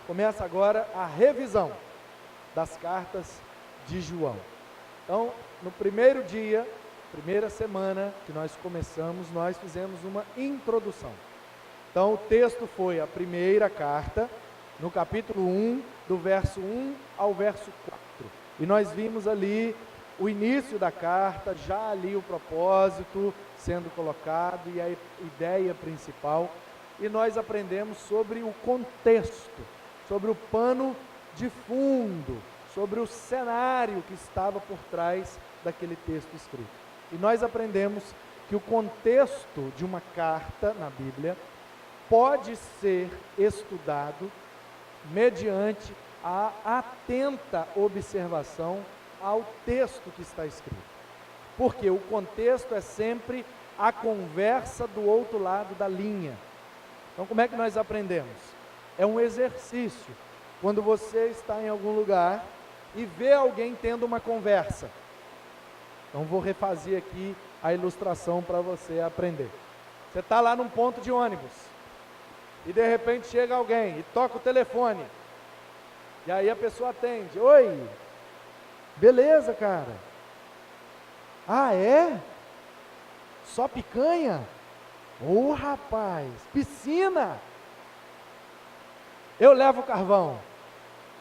Começa agora a revisão das cartas de João. Então, no primeiro dia, primeira semana que nós começamos, nós fizemos uma introdução. Então, o texto foi a primeira carta, no capítulo 1, do verso 1 ao verso 4. E nós vimos ali o início da carta, já ali o propósito sendo colocado e a ideia principal. E nós aprendemos sobre o contexto, sobre o pano de fundo, sobre o cenário que estava por trás daquele texto escrito. E nós aprendemos que o contexto de uma carta na Bíblia pode ser estudado mediante a atenta observação ao texto que está escrito. Porque o contexto é sempre a conversa do outro lado da linha. Então, como é que nós aprendemos? É um exercício. Quando você está em algum lugar e vê alguém tendo uma conversa. Então, vou refazer aqui a ilustração para você aprender. Você está lá num ponto de ônibus e de repente chega alguém e toca o telefone. E aí a pessoa atende. Oi, beleza, cara? Ah, é? Só picanha? Ô, rapaz, piscina? Eu levo o carvão.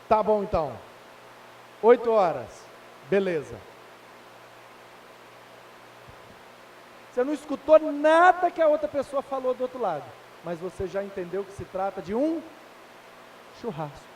Tá bom então. 8 horas. Beleza. Você não escutou nada que a outra pessoa falou do outro lado, mas você já entendeu que se trata de um churrasco.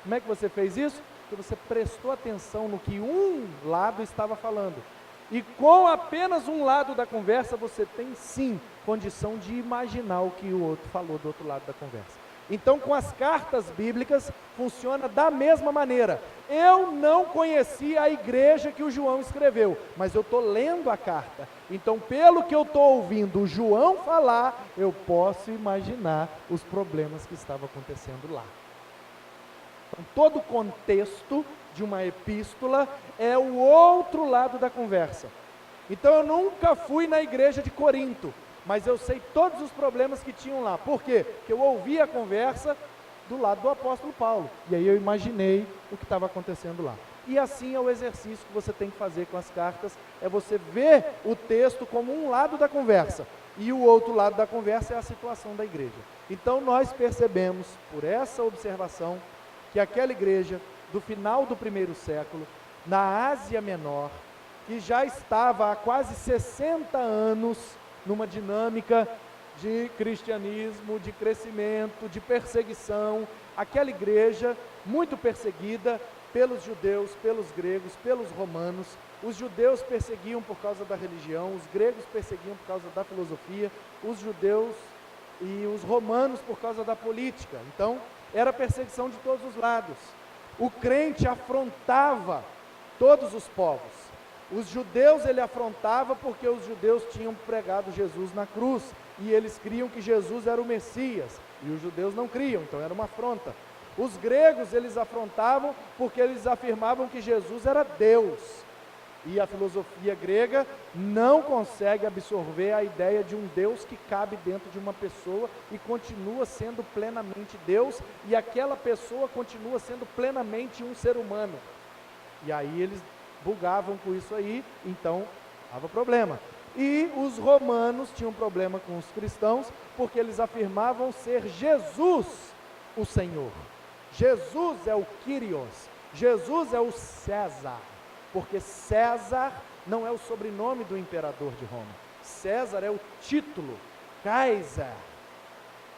Como é que você fez isso? Porque você prestou atenção no que um lado estava falando. E com apenas um lado da conversa, você tem sim condição de imaginar o que o outro falou do outro lado da conversa. Então, com as cartas bíblicas, funciona da mesma maneira. Eu não conhecia a igreja que o João escreveu, mas eu estou lendo a carta. Então, pelo que eu estou ouvindo o João falar, eu posso imaginar os problemas que estavam acontecendo lá. Então, todo o contexto de uma epístola é o outro lado da conversa. Então, eu nunca fui na igreja de Corinto, mas eu sei todos os problemas que tinham lá. Por quê? Porque eu ouvi a conversa do lado do apóstolo Paulo. E aí eu imaginei o que estava acontecendo lá. E assim é o exercício que você tem que fazer com as cartas, é você ver o texto como um lado da conversa. E o outro lado da conversa é a situação da igreja. Então nós percebemos, por essa observação, que aquela igreja do final do primeiro século, na Ásia Menor, que já estava há quase 60 anos numa dinâmica de cristianismo, de crescimento, de perseguição, aquela igreja muito perseguida pelos judeus, pelos gregos, pelos romanos. Os judeus perseguiam por causa da religião, os gregos perseguiam por causa da filosofia, os judeus e os romanos por causa da política. Então, era perseguição de todos os lados. O crente afrontava todos os povos. Os judeus ele afrontava porque os judeus tinham pregado Jesus na cruz e eles criam que Jesus era o Messias e os judeus não criam, então era uma afronta. Os gregos eles afrontavam porque eles afirmavam que Jesus era Deus e a filosofia grega não consegue absorver a ideia de um Deus que cabe dentro de uma pessoa e continua sendo plenamente Deus e aquela pessoa continua sendo plenamente um ser humano. E aí eles bugavam com isso aí, então dava problema. E os romanos tinham problema com os cristãos, porque eles afirmavam ser Jesus o Senhor. Jesus é o Kyrios, Jesus é o César, porque César não é o sobrenome do imperador de Roma. César é o título, Kaiser,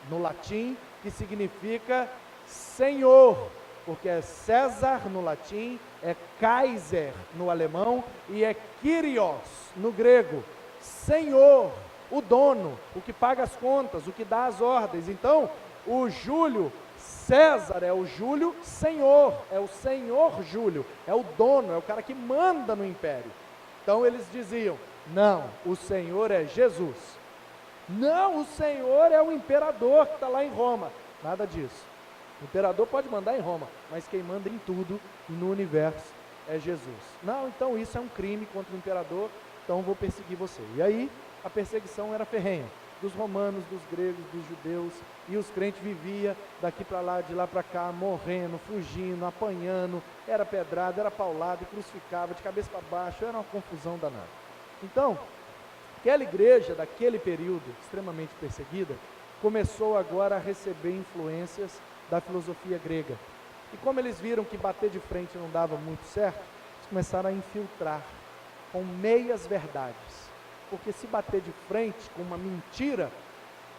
no latim, que significa Senhor, porque César no latim, é Kaiser no alemão e é Kyrios no grego, Senhor, o dono, o que paga as contas, o que dá as ordens. Então, o Júlio César é o Júlio Senhor, é o Senhor Júlio, é o dono, é o cara que manda no império. Então eles diziam, não, o Senhor é Jesus. Não, o Senhor é o imperador que está lá em Roma. Nada disso. O imperador pode mandar em Roma, mas quem manda em tudo no universo é Jesus. Não, então isso é um crime contra o imperador, então eu vou perseguir você. E aí a perseguição era ferrenha, dos romanos, dos gregos, dos judeus, e os crentes viviam daqui para lá, de lá para cá, morrendo, fugindo, apanhando, era pedrada, era paulada, crucificava de cabeça para baixo, era uma confusão danada. Então, aquela igreja daquele período, extremamente perseguida, começou agora a receber influências da filosofia grega. E como eles viram que bater de frente não dava muito certo, eles começaram a infiltrar com meias verdades. Porque se bater de frente com uma mentira,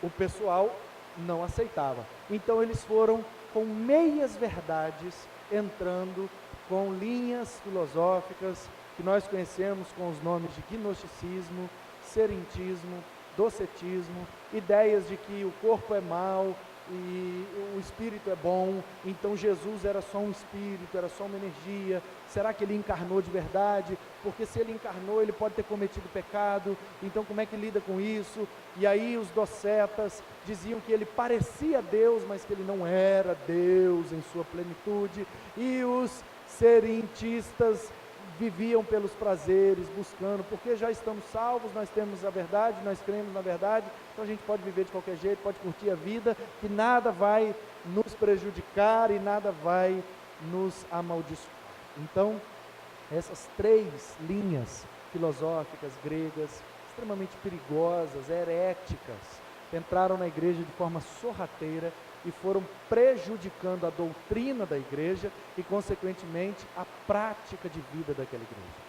o pessoal não aceitava. Então eles foram com meias verdades, entrando com linhas filosóficas que nós conhecemos com os nomes de gnosticismo, serentismo, docetismo, ideias de que o corpo é mau e o espírito é bom, então Jesus era só um espírito, era só uma energia. Será que ele encarnou de verdade? Porque se ele encarnou, ele pode ter cometido pecado, então como é que lida com isso? E aí os docetas diziam que ele parecia Deus, mas que ele não era Deus em sua plenitude, e os serentistas viviam pelos prazeres, buscando, porque já estamos salvos, nós temos a verdade, nós cremos na verdade, então a gente pode viver de qualquer jeito, pode curtir a vida, que nada vai nos prejudicar e nada vai nos amaldiçoar. Então, essas três linhas filosóficas gregas, extremamente perigosas, heréticas, entraram na igreja de forma sorrateira e foram prejudicando a doutrina da igreja e, consequentemente, a prática de vida daquela igreja.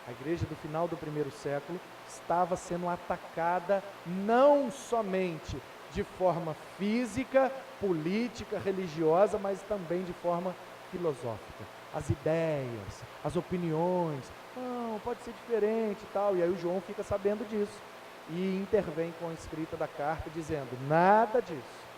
A igreja do final do primeiro século estava sendo atacada não somente de forma física, política, religiosa, mas também de forma filosófica. As ideias, as opiniões, não, pode ser diferente e tal, e aí o João fica sabendo disso e intervém com a escrita da carta dizendo, nada disso.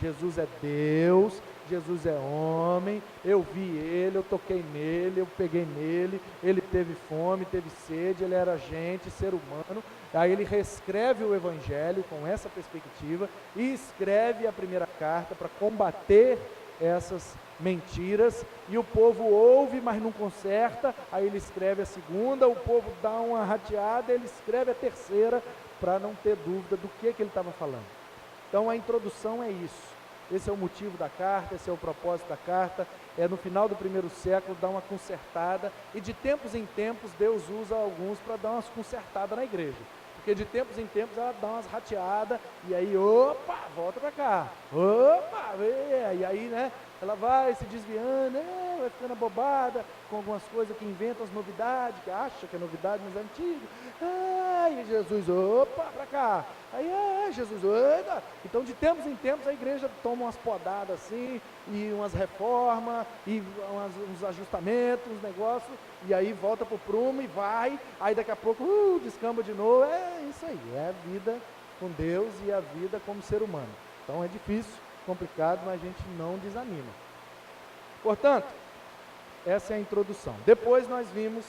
Jesus é Deus, Jesus é homem, eu vi ele, eu toquei nele, eu peguei nele, ele teve fome, teve sede, ele era gente, ser humano. Aí ele reescreve o evangelho com essa perspectiva e escreve a primeira carta para combater essas mentiras, e o povo ouve, mas não conserta. Aí ele escreve a segunda, o povo dá uma rateada, ele escreve a terceira para não ter dúvida do que ele estava falando. Então a introdução é isso, esse é o motivo da carta, esse é o propósito da carta, é no final do primeiro século dar uma consertada, e de tempos em tempos Deus usa alguns para dar umas consertadas na igreja, porque de tempos em tempos ela dá umas rateadas, e aí, opa, volta para cá, opa, e aí, né, ela vai se desviando, vai ficando abobada com algumas coisas que inventam as novidades, que acha que é novidade, mas é antigo. Ai, Jesus, opa, para cá. Aí, Jesus, opa. Então, de tempos em tempos, a igreja toma umas podadas assim, e umas reformas, e uns ajustamentos, uns negócios, e aí volta para o prumo e vai, aí daqui a pouco, descamba de novo. É isso aí, é a vida com Deus e a vida como ser humano. Então, é difícil, complicado, mas a gente não desanima. Portanto, essa é a introdução. Depois nós vimos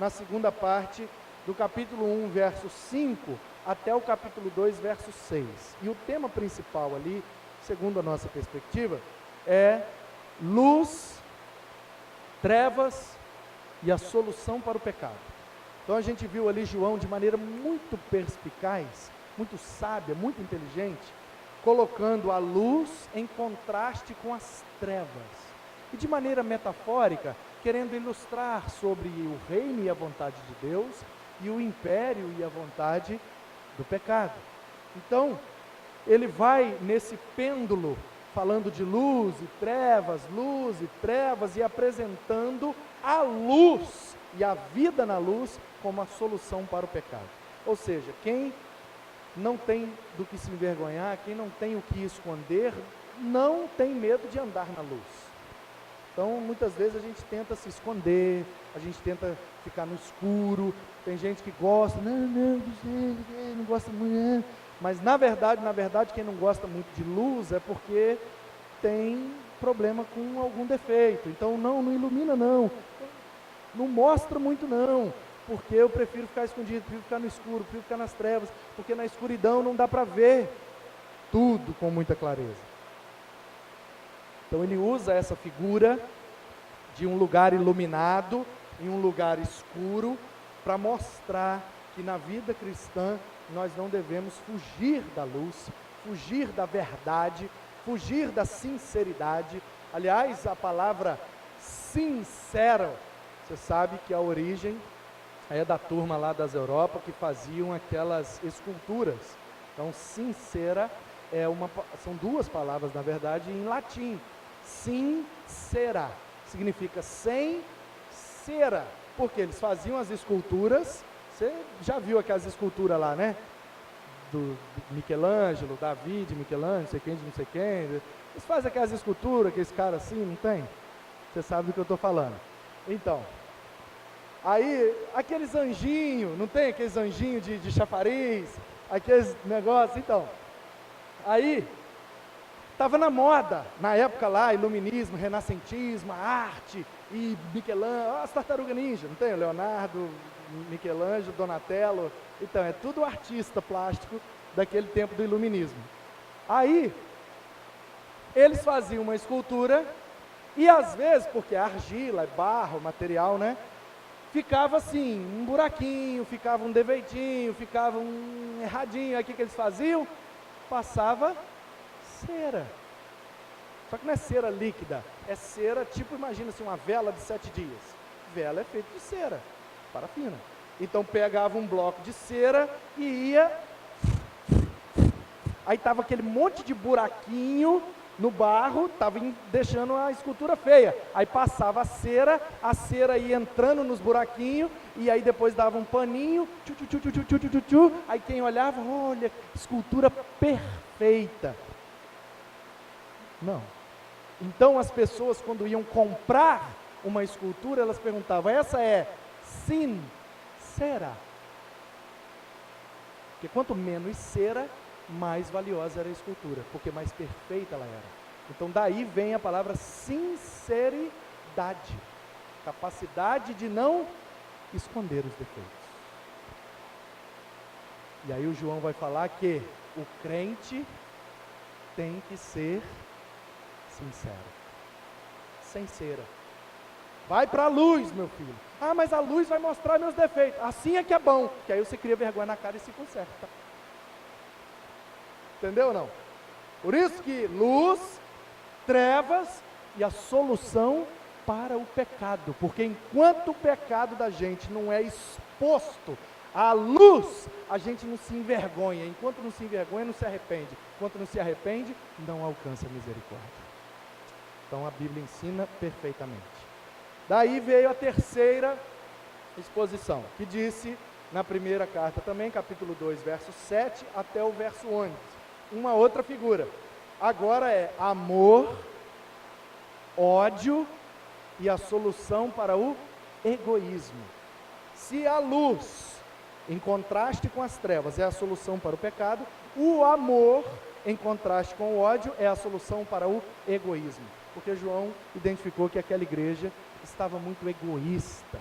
na segunda parte do capítulo 1, verso 5 até o capítulo 2, verso 6. E o tema principal ali, segundo a nossa perspectiva, é luz, trevas e a solução para o pecado. Então a gente viu ali João de maneira muito perspicaz, muito sábia, muito inteligente, colocando a luz em contraste com as trevas. E de maneira metafórica, querendo ilustrar sobre o reino e a vontade de Deus, e o império e a vontade do pecado. Então, ele vai nesse pêndulo, falando de luz e trevas, e apresentando a luz e a vida na luz como a solução para o pecado. Ou seja, quem não tem do que se envergonhar, quem não tem o que esconder, não tem medo de andar na luz. Então, muitas vezes a gente tenta se esconder, a gente tenta ficar no escuro, tem gente que gosta, não gosta muito, mas na verdade, quem não gosta muito de luz é porque tem problema com algum defeito. Então, não ilumina não mostra muito não, porque eu prefiro ficar escondido, prefiro ficar no escuro, prefiro ficar nas trevas, porque na escuridão não dá para ver tudo com muita clareza. Então ele usa essa figura de um lugar iluminado em um lugar escuro, para mostrar que na vida cristã nós não devemos fugir da luz, fugir da verdade, fugir da sinceridade. Aliás, a palavra sincero, você sabe que a origem é da turma lá das Europa que faziam aquelas esculturas. Então, sincera são duas palavras, na verdade, em latim. Sincera significa sem cera, porque eles faziam as esculturas. Você já viu aquelas esculturas lá, né? Do Michelangelo, Davi de Michelangelo, não sei quem de não sei quem. Eles fazem aquelas esculturas, aqueles caras assim, não tem? Você sabe do que eu estou falando. Então, aí, aqueles anjinhos, não tem aqueles anjinhos de chafariz, aqueles negócios, então. Aí, estava na moda, na época lá, iluminismo, renascentismo, a arte, e Michelangelo, as tartarugas ninja, não tem? Leonardo, Michelangelo, Donatello, então, é tudo artista plástico daquele tempo do iluminismo. Aí, eles faziam uma escultura, e às vezes, porque a argila, é barro, material, né? Ficava assim, um buraquinho, ficava um defeitinho, ficava um erradinho. Aí o que eles faziam? Passava cera. Só que não é cera líquida, é cera tipo, imagina assim, uma vela de 7 dias. Vela é feita de cera, parafina. Então pegava um bloco de cera e ia... Aí estava aquele monte de buraquinho no barro, estava deixando a escultura feia. Aí passava a cera ia entrando nos buraquinhos, e aí depois dava um paninho, aí quem olhava, olha, escultura perfeita. Não. Então as pessoas, quando iam comprar uma escultura, elas perguntavam, essa é sincera? Porque quanto menos cera, mais valiosa era a escultura, porque mais perfeita ela era. Então daí vem a palavra sinceridade, capacidade de não esconder os defeitos. E aí o João vai falar que o crente tem que ser sincero, sem cera. Vai para a luz, meu filho. Ah, mas a luz vai mostrar meus defeitos. Assim é que é bom, que aí você cria vergonha na cara e se conserta. Entendeu ou não? Por isso que luz, trevas e a solução para o pecado. Porque enquanto o pecado da gente não é exposto à luz, a gente não se envergonha. Enquanto não se envergonha, não se arrepende. Enquanto não se arrepende, não alcança a misericórdia. Então a Bíblia ensina perfeitamente. Daí veio a terceira exposição, que disse na primeira carta também, capítulo 2, verso 7 até o verso 11. Uma outra figura. Agora é amor, ódio e a solução para o egoísmo. Se a luz, em contraste com as trevas, é a solução para o pecado, o amor, em contraste com o ódio, é a solução para o egoísmo. Porque João identificou que aquela igreja estava muito egoísta,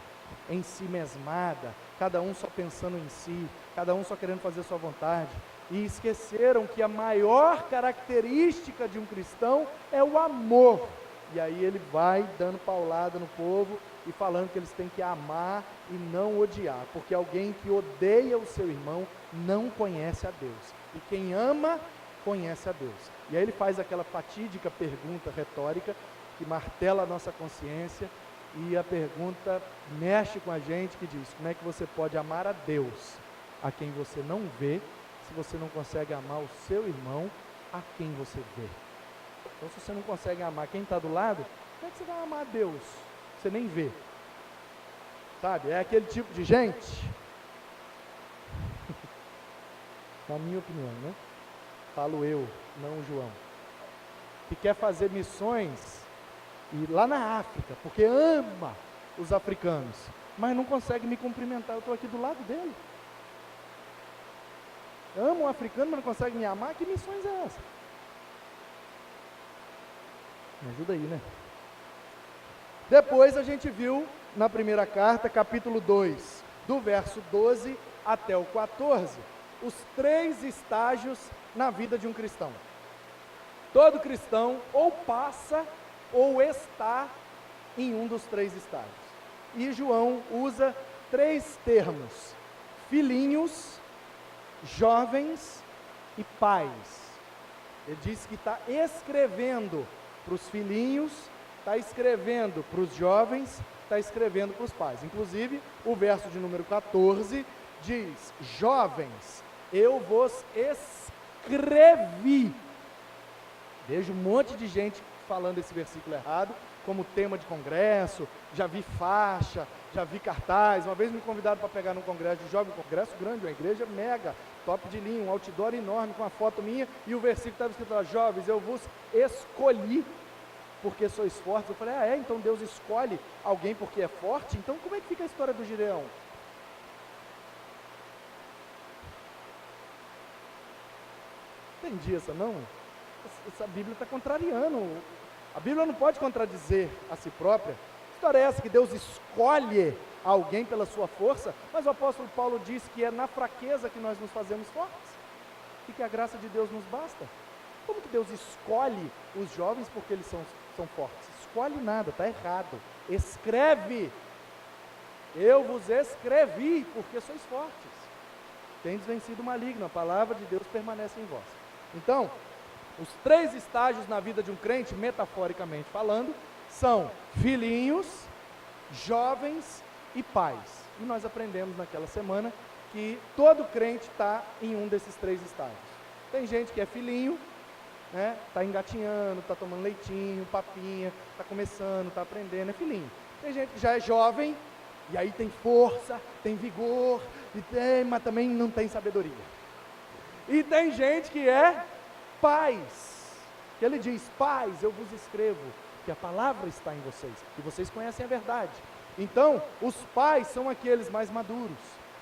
em si mesmada, cada um só pensando em si, cada um só querendo fazer sua vontade, e esqueceram que a maior característica de um cristão é o amor. E aí ele vai dando paulada no povo e falando que eles têm que amar e não odiar, porque alguém que odeia o seu irmão não conhece a Deus, e quem ama conhece a Deus. E aí ele faz aquela fatídica pergunta retórica que martela a nossa consciência, e a pergunta mexe com a gente, que diz: como é que você pode amar a Deus, a quem você não vê, se você não consegue amar o seu irmão, a quem você vê? Então, se você não consegue amar quem está do lado, como é que você vai amar a Deus? Você nem vê. Sabe, é aquele tipo de gente, na minha opinião, né? Falo eu, não o João, que quer fazer missões e lá na África, porque ama os africanos, mas não consegue me cumprimentar. Eu estou aqui do lado dele. Amo um africano, mas não consegue me amar. Que missões é essa? Me ajuda aí, né? Depois a gente viu na primeira carta, capítulo 2, do verso 12 até o 14, os 3 estágios na vida de um cristão. Todo cristão ou passa ou está em um dos 3 estágios. E João usa 3 termos: filhinhos, jovens e pais. Ele diz que está escrevendo para os filhinhos, está escrevendo para os jovens, está escrevendo para os pais. Inclusive, o verso de número 14 diz: jovens, eu vos escrevi. Vejo um monte de gente falando esse versículo errado, como tema de congresso. Já vi faixa, já vi cartaz. Uma vez me convidaram para pegar num congresso de jovem, um congresso grande, uma igreja mega, top de linha, um outdoor enorme com uma foto minha, e o versículo estava escrito lá: jovens, eu vos escolhi porque sois fortes. Eu falei: ah, é? Então Deus escolhe alguém porque é forte? Então como é que fica a história do Gideão? Entendi essa não? Essa Bíblia está contrariando. A Bíblia não pode contradizer a si própria. Que história é essa que Deus escolhe alguém pela sua força? Mas o apóstolo Paulo diz que é na fraqueza que nós nos fazemos fortes e que a graça de Deus nos basta. Como que Deus escolhe os jovens porque eles são fortes? Escolhe nada, está errado. Escreve: eu vos escrevi porque sois fortes. Tendes vencido o maligno, a palavra de Deus permanece em vós. Então, os 3 estágios na vida de um crente, metaforicamente falando, são filhinhos, jovens e pais. E nós aprendemos naquela semana que todo crente está em um desses 3 estágios. Tem gente que é filhinho, né? Está engatinhando, está tomando leitinho, papinha, está começando, está aprendendo, é filhinho. Tem gente que já é jovem, e aí tem força, tem vigor, mas também não tem sabedoria. E tem gente que é pais, que ele diz: pais, eu vos escrevo, que a palavra está em vocês, e vocês conhecem a verdade. Então, os pais são aqueles mais maduros,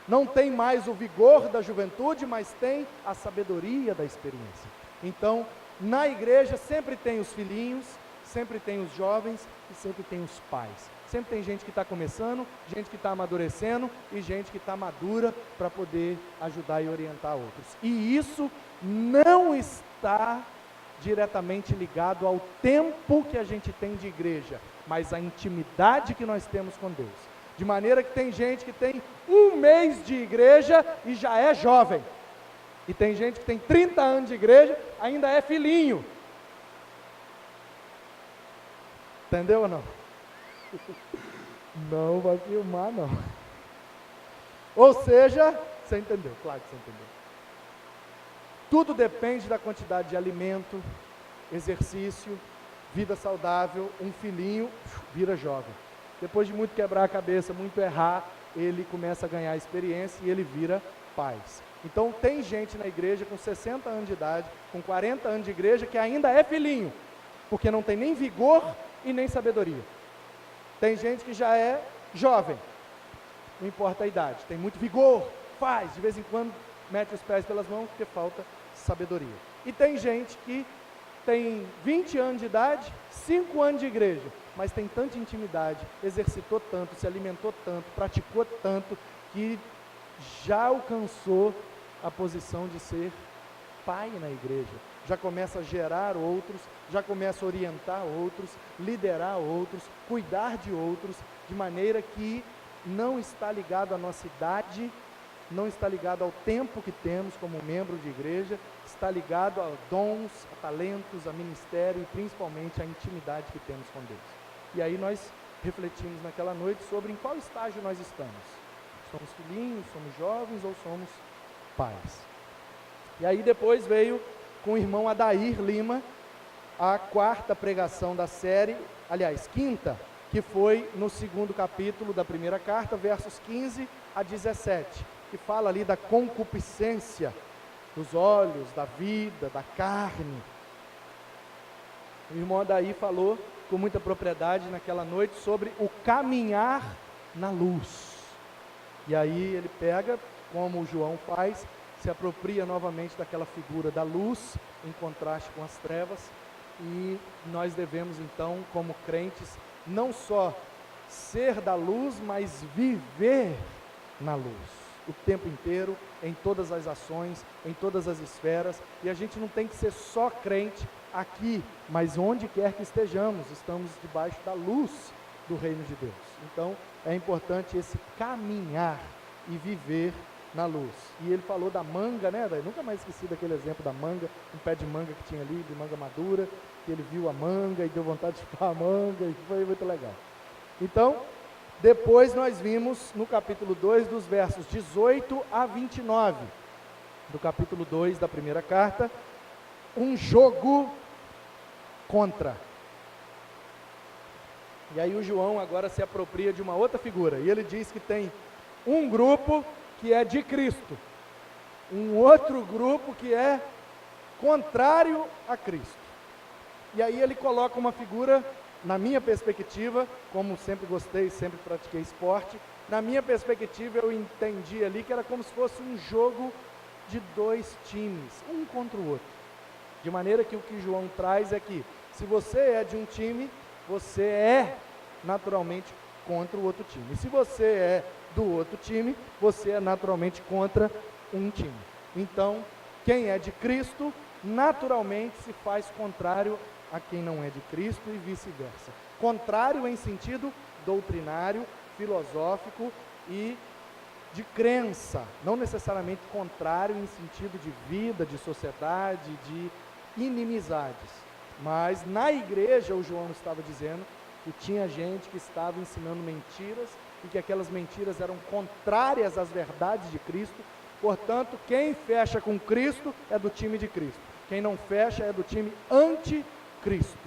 não tem mais o vigor da juventude, mas tem a sabedoria da experiência. Então, na igreja sempre tem os filhinhos, sempre tem os jovens e sempre tem os pais. Sempre tem gente que está começando, gente que está amadurecendo e gente que está madura para poder ajudar e orientar outros. E isso não está diretamente ligado ao tempo que a gente tem de igreja, mas à intimidade que nós temos com Deus. De maneira que tem gente que tem 1 mês de igreja e já é jovem. E tem gente que tem 30 anos de igreja, ainda é filhinho. Entendeu ou não? Não vai filmar, não. Ou seja, você entendeu, claro que você entendeu. Tudo depende da quantidade de alimento, exercício, vida saudável. Um filhinho vira jovem. Depois de muito quebrar a cabeça, muito errar, ele começa a ganhar experiência e ele vira pais. Então tem gente na igreja com 60 anos de idade, com 40 anos de igreja, que ainda é filhinho, porque não tem nem vigor e nem sabedoria. Tem gente que já é jovem, não importa a idade, tem muito vigor, faz, de vez em quando mete os pés pelas mãos porque falta sabedoria. E tem gente que tem 20 anos de idade, 5 anos de igreja, mas tem tanta intimidade, exercitou tanto, se alimentou tanto, praticou tanto, que já alcançou a posição de ser pai na igreja. Já começa a gerar outros, já começa a orientar outros, liderar outros, cuidar de outros, de maneira que não está ligado à nossa idade, não está ligado ao tempo que temos como membro de igreja, está ligado a dons, a talentos, a ministério e principalmente a intimidade que temos com Deus. E aí nós refletimos naquela noite sobre em qual estágio nós estamos. Somos filhinhos, somos jovens ou somos pais? E aí depois veio com o irmão Adair Lima a 4ª pregação da série, aliás, 5ª, que foi no 2º capítulo da primeira carta, versos 15 a 17, que fala ali da concupiscência dos olhos, da vida, da carne. O irmão Adair falou com muita propriedade naquela noite sobre o caminhar na luz. E aí ele pega, como o João faz, se apropria novamente daquela figura da luz, em contraste com as trevas, e nós devemos então, como crentes, não só ser da luz, mas viver na luz, o tempo inteiro, em todas as ações, em todas as esferas, e a gente não tem que ser só crente aqui, mas onde quer que estejamos, estamos debaixo da luz do reino de Deus. Então, é importante esse caminhar e viver na luz. E ele falou da manga, né? Eu nunca mais esqueci daquele exemplo da manga, um pé de manga que tinha ali, de manga madura, que ele viu a manga e deu vontade de chupar a manga, e foi muito legal. Então, depois nós vimos no capítulo 2, dos versos 18 a 29, do capítulo 2 da primeira carta, um jogo contra. E aí o João agora se apropria de uma outra figura, e ele diz que tem um grupo que é de Cristo, um outro grupo que é contrário a Cristo. E aí ele coloca uma figura, na minha perspectiva, como sempre gostei, sempre pratiquei esporte, na minha perspectiva eu entendi ali que era como se fosse um jogo de dois times, um contra o outro. De maneira que o que João traz é que, se você é de um time, você é naturalmente contra o outro time. E se você é do outro time, você é naturalmente contra um time. Então, quem é de Cristo, naturalmente se faz contrário a quem não é de Cristo e vice-versa. Contrário em sentido doutrinário, filosófico e de crença, não necessariamente contrário em sentido de vida, de sociedade, de inimizades. Mas na igreja, o João estava dizendo que tinha gente que estava ensinando mentiras e que aquelas mentiras eram contrárias às verdades de Cristo. Portanto, quem fecha com Cristo é do time de Cristo. Quem não fecha é do time anticristo.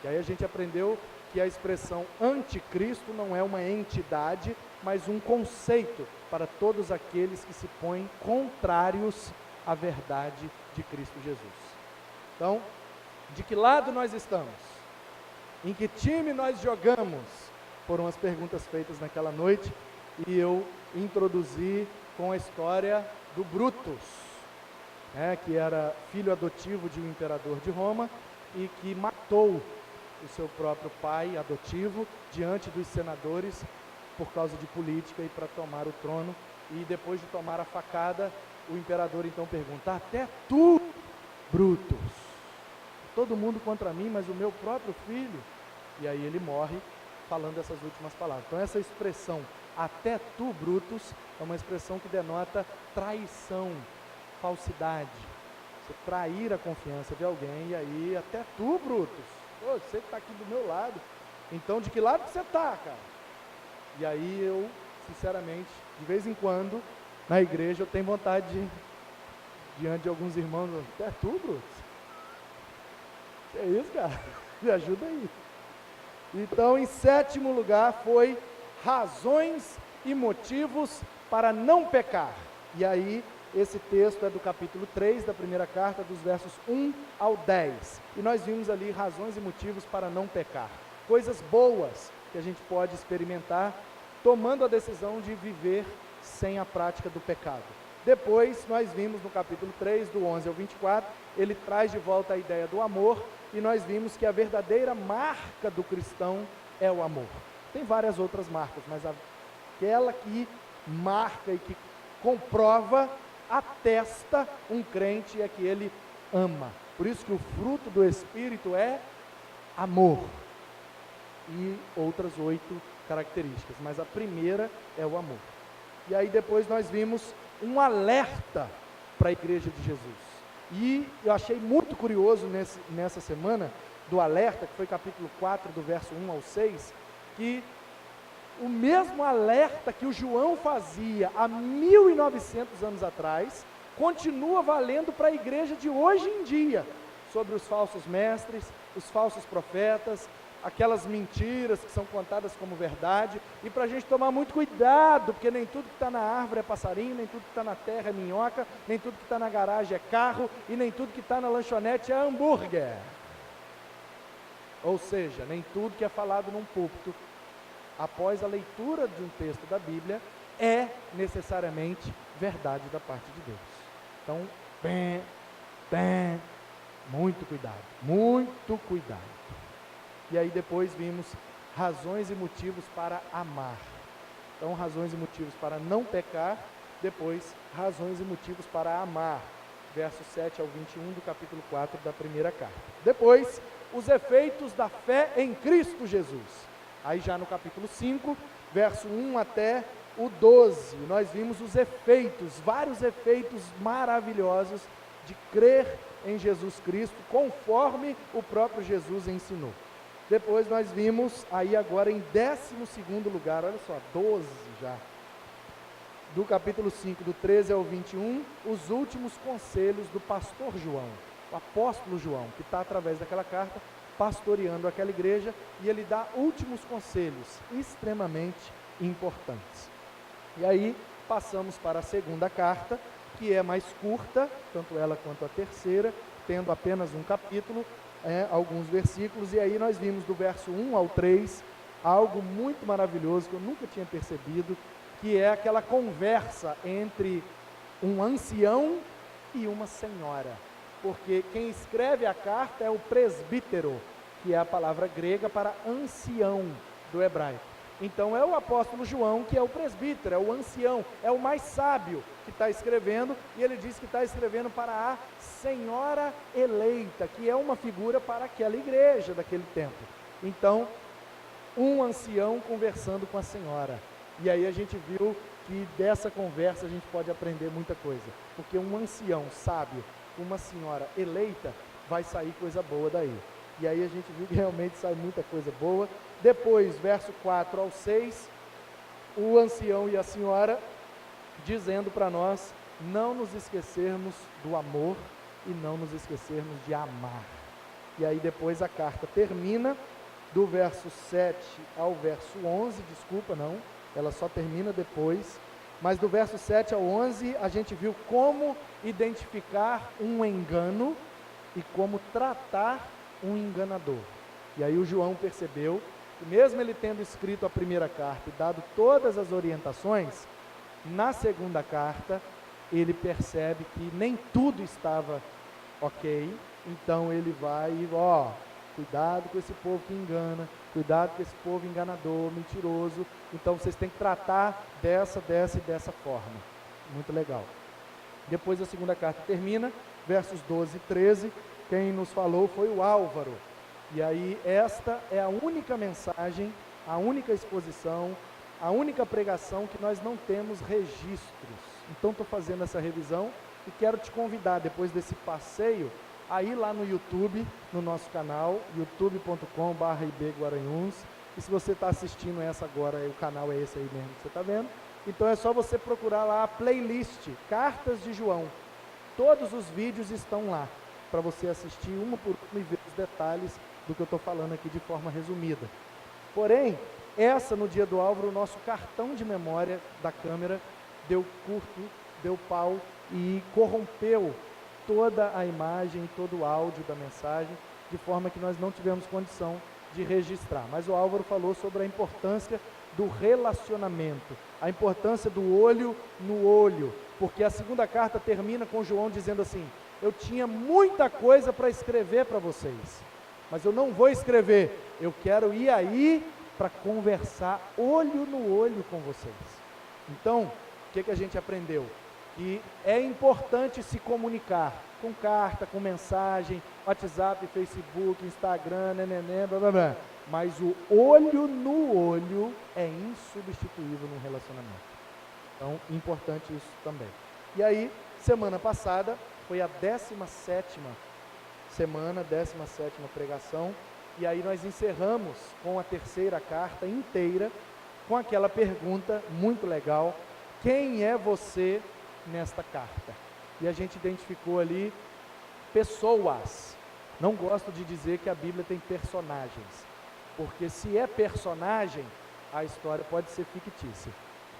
E aí a gente aprendeu que a expressão anticristo não é uma entidade, mas um conceito para todos aqueles que se põem contrários à verdade de Cristo Jesus. Então, de que lado nós estamos? Em que time nós jogamos? Foram as perguntas feitas naquela noite, e eu introduzi com a história do Brutus, que era filho adotivo de um imperador de Roma e que matou o seu próprio pai adotivo diante dos senadores por causa de política e para tomar o trono. E depois de tomar a facada, o imperador então pergunta: até tu, Brutus, todo mundo contra mim, mas o meu próprio filho? E aí ele morre falando essas últimas palavras. Então essa expressão, até tu, Brutus, é uma expressão que denota traição, falsidade. Você trair a confiança de alguém, e aí, até tu, Brutus, você que está aqui do meu lado, então de que lado que você está, cara? E aí eu, sinceramente, de vez em quando, na igreja, eu tenho vontade de, diante de alguns irmãos, até tu, Brutus? Que é isso, cara? Me ajuda aí. Então, em sétimo lugar, foi razões e motivos para não pecar. E aí, esse texto é do capítulo 3 da primeira carta, dos versos 1 ao 10. E nós vimos ali razões e motivos para não pecar. Coisas boas que a gente pode experimentar, tomando a decisão de viver sem a prática do pecado. Depois, nós vimos no capítulo 3, do 11 ao 24, ele traz de volta a ideia do amor, e nós vimos que a verdadeira marca do cristão é o amor. Tem várias outras marcas, mas aquela que marca e que comprova, atesta um crente, é que ele ama. Por isso que o fruto do Espírito é amor. E outras 8 características, mas a primeira é o amor. E aí depois nós vimos um alerta para a igreja de Jesus. E eu achei muito curioso nessa semana do alerta, que foi capítulo 4, do verso 1 ao 6, que o mesmo alerta que o João fazia há 1900 anos atrás, continua valendo para a igreja de hoje em dia, sobre os falsos mestres, os falsos profetas, aquelas mentiras que são contadas como verdade, e para a gente tomar muito cuidado, porque nem tudo que está na árvore é passarinho, nem tudo que está na terra é minhoca, nem tudo que está na garagem é carro, e nem tudo que está na lanchonete é hambúrguer. Ou seja, nem tudo que é falado num púlpito, após a leitura de um texto da Bíblia, é necessariamente verdade da parte de Deus. Então, muito cuidado, muito cuidado. E aí depois vimos razões e motivos para amar. Então, razões e motivos para não pecar, depois razões e motivos para amar. Versos 7 ao 21 do capítulo 4 da primeira carta. Depois, os efeitos da fé em Cristo Jesus. Aí já no capítulo 5, verso 1 até o 12, nós vimos os efeitos, vários efeitos maravilhosos de crer em Jesus Cristo, conforme o próprio Jesus ensinou. Depois nós vimos, aí agora em 12º lugar, olha só, 12 já, do capítulo 5, do 13 ao 21, os últimos conselhos do pastor João, o apóstolo João, que está através daquela carta, pastoreando aquela igreja, e ele dá últimos conselhos extremamente importantes. E aí passamos para a segunda carta, que é mais curta, tanto ela quanto a terceira, tendo apenas um capítulo, alguns versículos, e aí nós vimos do verso 1 ao 3, algo muito maravilhoso que eu nunca tinha percebido, que é aquela conversa entre um ancião e uma senhora, porque quem escreve a carta é o presbítero, que é a palavra grega para ancião do hebraico. Então é o apóstolo João que é o presbítero, é o ancião, é o mais sábio que está escrevendo, e ele diz que está escrevendo para a senhora eleita, que é uma figura para aquela igreja daquele tempo. Então, um ancião conversando com a senhora, e aí a gente viu que dessa conversa a gente pode aprender muita coisa, porque um ancião sábio, uma senhora eleita, vai sair coisa boa daí. E aí a gente viu que realmente sai muita coisa boa. Depois, verso 4 ao 6, o ancião e a senhora dizendo para nós não nos esquecermos do amor e não nos esquecermos de amar. E aí depois a carta termina do verso 7 ao verso 11, ela só termina depois, mas do verso 7 ao 11 a gente viu como identificar um engano e como tratar um enganador. E aí o João percebeu que mesmo ele tendo escrito a primeira carta e dado todas as orientações, na segunda carta ele percebe que nem tudo estava ok, então ele vai, cuidado com esse povo que engana, cuidado com esse povo enganador, mentiroso, então vocês têm que tratar dessa e dessa forma. Muito legal. Depois a segunda carta termina, versos 12 e 13, quem nos falou foi o Álvaro. E aí esta é a única mensagem, a única exposição, a única pregação que nós não temos registros. Então estou fazendo essa revisão e quero te convidar, depois desse passeio, a ir lá no YouTube, no nosso canal, youtube.com/ibguaranhuns. E se você está assistindo essa agora, o canal é esse aí mesmo que você está vendo. Então é só você procurar lá a playlist Cartas de João. Todos os vídeos estão lá, para você assistir uma por uma e ver os detalhes do que eu estou falando aqui de forma resumida. Porém, no dia do Álvaro, o nosso cartão de memória da câmera deu curto, deu pau e corrompeu toda a imagem, todo o áudio da mensagem, de forma que nós não tivemos condição de registrar. Mas o Álvaro falou sobre a importância do relacionamento, a importância do olho no olho, porque a segunda carta termina com João dizendo assim: eu tinha muita coisa para escrever para vocês, mas eu não vou escrever, eu quero ir aí para conversar olho no olho com vocês. Então, o que a gente aprendeu? Que é importante se comunicar com carta, com mensagem, WhatsApp, Facebook, Instagram, blá, blá, blá. Mas o olho no olho é insubstituível no relacionamento. Então, importante isso também. E aí, semana passada, foi a 17ª semana, 17ª pregação, e aí nós encerramos com a terceira carta inteira, com aquela pergunta muito legal: quem é você nesta carta? E a gente identificou ali pessoas. Não gosto de dizer que a Bíblia tem personagens, porque se é personagem, a história pode ser fictícia,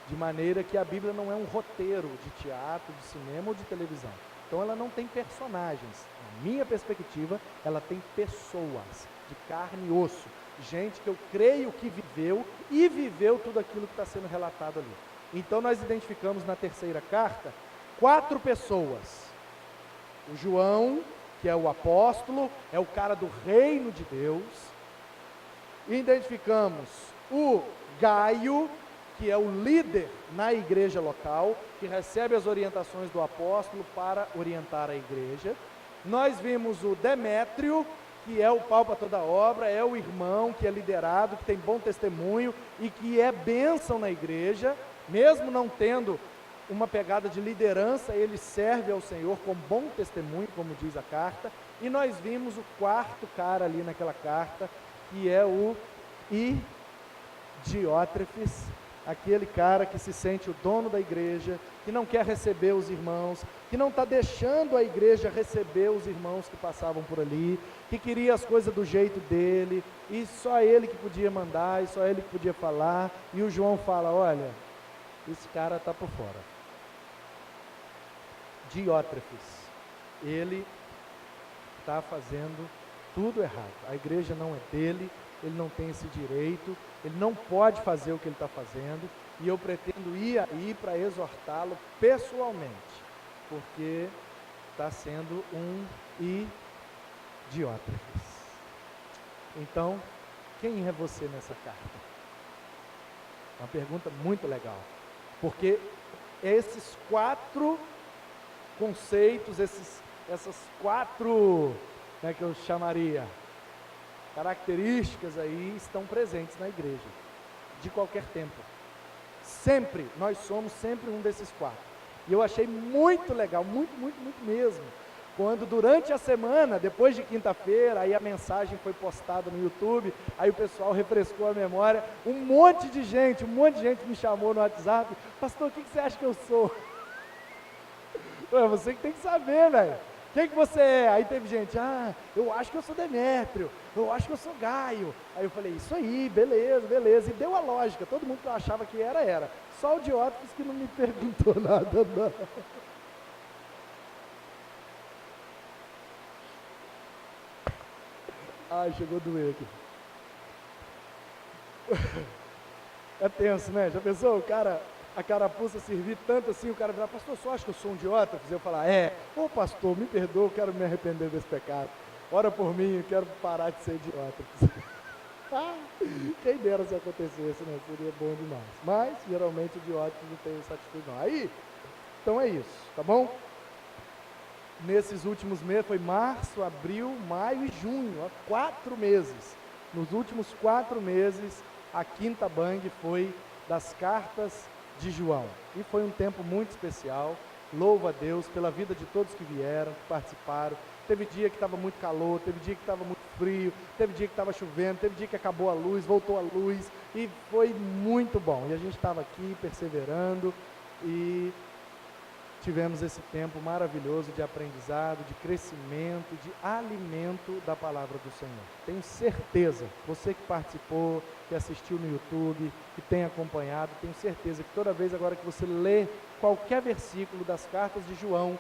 de maneira que a Bíblia não é um roteiro de teatro, de cinema ou de televisão. Então ela não tem personagens. Na minha perspectiva, ela tem pessoas de carne e osso, gente que eu creio que viveu tudo aquilo que está sendo relatado ali. Então nós identificamos na terceira carta 4 pessoas. O João, que é o apóstolo, é o cara do reino de Deus. Identificamos o Gaio, que é o líder na igreja local, que recebe as orientações do apóstolo para orientar a igreja. Nós vimos o Demétrio, que é o pau para toda obra, é o irmão que é liderado, que tem bom testemunho e que é bênção na igreja, mesmo não tendo uma pegada de liderança, ele serve ao Senhor com bom testemunho, como diz a carta. E nós vimos o quarto cara ali naquela carta, que é o Diótrefes, aquele cara que se sente o dono da igreja, que não quer receber os irmãos, que não está deixando a igreja receber os irmãos que passavam por ali, que queria as coisas do jeito dele, e só ele que podia mandar, e só ele que podia falar. E o João fala: olha, esse cara está por fora. Diótrefes, ele está fazendo tudo errado, a igreja não é dele, ele não tem esse direito, ele não pode fazer o que ele está fazendo, e eu pretendo ir aí para exortá-lo pessoalmente, porque está sendo um Diótrefes. Então, quem é você nessa carta? Uma pergunta muito legal, porque esses 4 conceitos, essas 4, como é que eu chamaria, características aí, estão presentes na igreja, de qualquer tempo. Sempre, nós somos sempre um desses 4. E eu achei muito legal, muito, muito, muito mesmo, quando durante a semana, depois de quinta-feira, aí a mensagem foi postada no YouTube, aí o pessoal refrescou a memória, um monte de gente me chamou no WhatsApp: pastor, o que você acha que eu sou? Você que tem que saber, velho. Quem que você é? Aí teve gente: eu acho que eu sou Demétrio, eu acho que eu sou Gaio. Aí eu falei: isso aí, beleza, beleza. E deu a lógica, todo mundo que eu achava que era. Só o Diótrefes que não me perguntou nada, não. Ai, chegou a doer aqui. É tenso, né? Já pensou? A carapuça servir tanto assim, o cara virar: pastor, só acha que eu sou um Diótrefes? Eu falar: ô pastor, me perdoa, eu quero me arrepender desse pecado. Ora por mim, eu quero parar de ser Diótrefes. Quem dera se acontecesse, né? Seria bom demais. Mas, geralmente, o Diótrefes não tem essa atitude, não. Aí, então é isso, tá bom? Nesses últimos meses, foi março, abril, maio e junho, há 4 meses. Nos últimos 4 meses, a quinta Bang foi das cartas de João, e foi um tempo muito especial. Louvo a Deus pela vida de todos que vieram, que participaram. Teve dia que estava muito calor, teve dia que estava muito frio, teve dia que estava chovendo, teve dia que acabou a luz, voltou a luz, e foi muito bom. E a gente estava aqui perseverando, e tivemos esse tempo maravilhoso de aprendizado, de crescimento, de alimento da palavra do Senhor. Tenho certeza, você que participou, que assistiu no YouTube, que tem acompanhado, tenho certeza que toda vez agora que você lê qualquer versículo das cartas de João,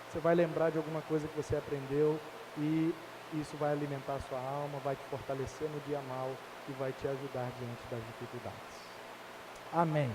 você vai lembrar de alguma coisa que você aprendeu, e isso vai alimentar a sua alma, vai te fortalecer no dia mau e vai te ajudar diante das dificuldades. Amém.